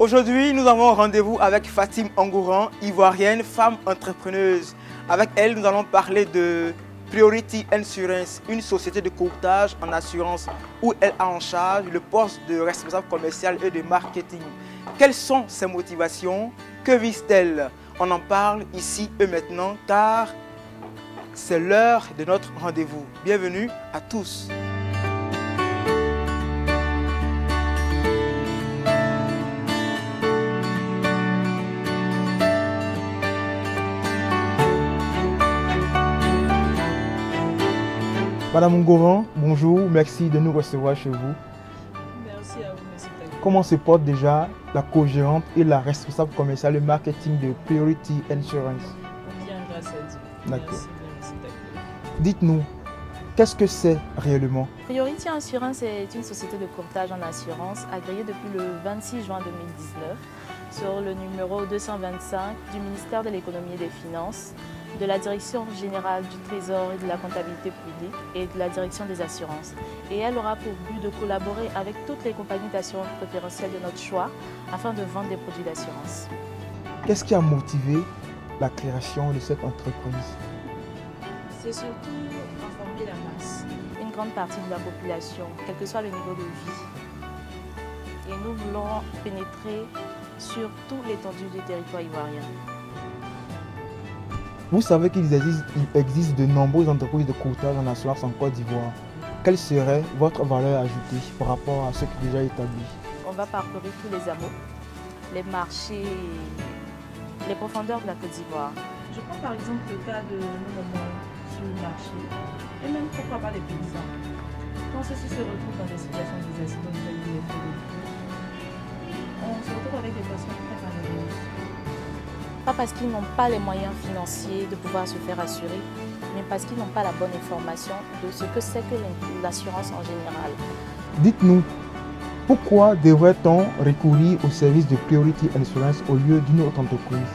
Aujourd'hui, nous avons rendez-vous avec Fatim Angouran, ivoirienne, femme entrepreneuse. Avec elle, nous allons parler de Priority Insurance, une société de courtage en assurance où elle a en charge le poste de responsable commercial et de marketing. Quelles sont ses motivations? Que vise-t-elle? On en parle ici et maintenant car c'est l'heure de notre rendez-vous. Bienvenue à tous. Madame Angouran, bonjour, merci de nous recevoir chez vous. Merci à vous, monsieur Taï. Comment se porte déjà la co-gérante et la responsable commerciale et marketing de Priority Insurance? Bien, grâce à Dieu. D'accord. Merci bien, monsieur Taï. Dites-nous, qu'est-ce que c'est réellement? Priority Insurance est une société de courtage en assurance agréée depuis le 26 juin 2019 sur le numéro 225 du ministère de l'économie et des finances, de la Direction générale du Trésor et de la comptabilité publique et de la Direction des assurances. Et elle aura pour but de collaborer avec toutes les compagnies d'assurance préférentielles de notre choix afin de vendre des produits d'assurance. Qu'est-ce qui a motivé la création de cette entreprise? C'est surtout informer la masse, une grande partie de la population, quel que soit le niveau de vie. Et nous voulons pénétrer sur toute l'étendue du territoire ivoirien. Vous savez qu'il existe de nombreuses entreprises de courtage en assurance en Côte d'Ivoire. Quelle serait votre valeur ajoutée par rapport à ce qui est déjà établi? On va parcourir tous les hameaux, les marchés, les profondeurs de la Côte d'Ivoire. Je prends par exemple le cas de nos mamans sur le marché, et même pourquoi pas les paysans. Quand ceux-ci se retrouvent dans des situations de désastre, on se retrouve avec des personnes très malheureuses. Pas parce qu'ils n'ont pas les moyens financiers de pouvoir se faire assurer, mais parce qu'ils n'ont pas la bonne information de ce que c'est que l'assurance en général. Dites-nous, pourquoi devrait-on recourir au service de Priority Insurance au lieu d'une autre entreprise?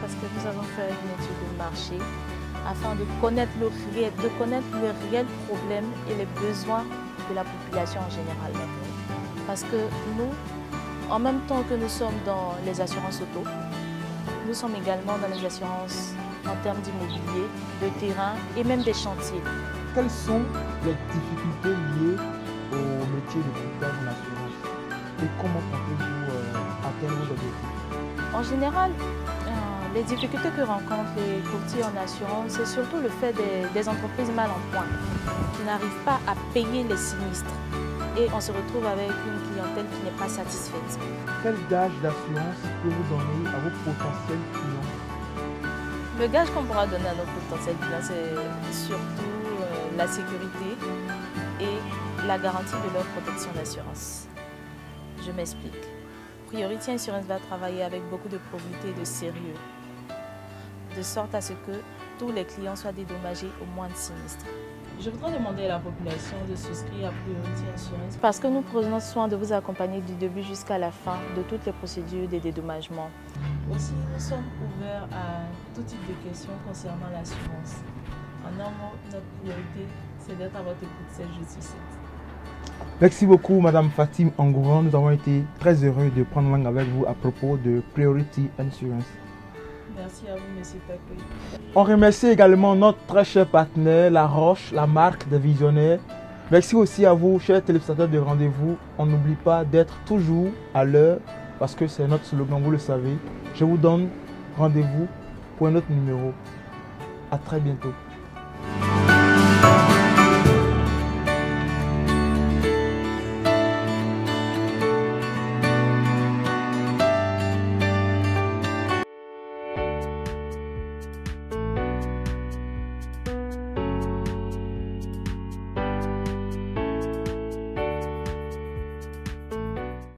Parce que nous avons fait une étude de marché afin de connaître le réel problème et les besoins de la population en général. Parce que nous, en même temps que nous sommes dans les assurances auto, nous sommes également dans les assurances en termes d'immobilier, de terrain et même des chantiers. Quelles sont les difficultés liées au métier de courtage en assurance et comment comptez-vous atteindre vos objectifs? En général, les difficultés que rencontrent les courtiers en assurance, c'est surtout le fait des entreprises mal en point, qui n'arrivent pas à payer les sinistres. Et on se retrouve avec une clientèle qui n'est pas satisfaite. Quel gage d'assurance que vous donnez à vos potentiels clients? Le gage qu'on pourra donner à nos potentiels clients, c'est surtout la sécurité et la garantie de leur protection d'assurance. Je m'explique. Priority Insurance va travailler avec beaucoup de probité et de sérieux, de sorte à ce que tous les clients soient dédommagés au moins de sinistres. Je voudrais demander à la population de souscrire à Priority Insurance parce que nous prenons soin de vous accompagner du début jusqu'à la fin de toutes les procédures de dédommagement. Aussi, nous sommes ouverts à tout type de questions concernant l'assurance. En un mot, notre priorité, c'est d'être à votre écoute 7 jours sur 7. Merci beaucoup Madame Fatim Angouran. Nous avons été très heureux de prendre langue avec vous à propos de Priority Insurance. Merci à vous, monsieur Takoui. On remercie également notre très cher partenaire, La Roche, la marque des visionnaires. Merci aussi à vous, chers téléspectateurs de rendez-vous. On n'oublie pas d'être toujours à l'heure parce que c'est notre slogan, vous le savez. Je vous donne rendez-vous pour un autre numéro. À très bientôt.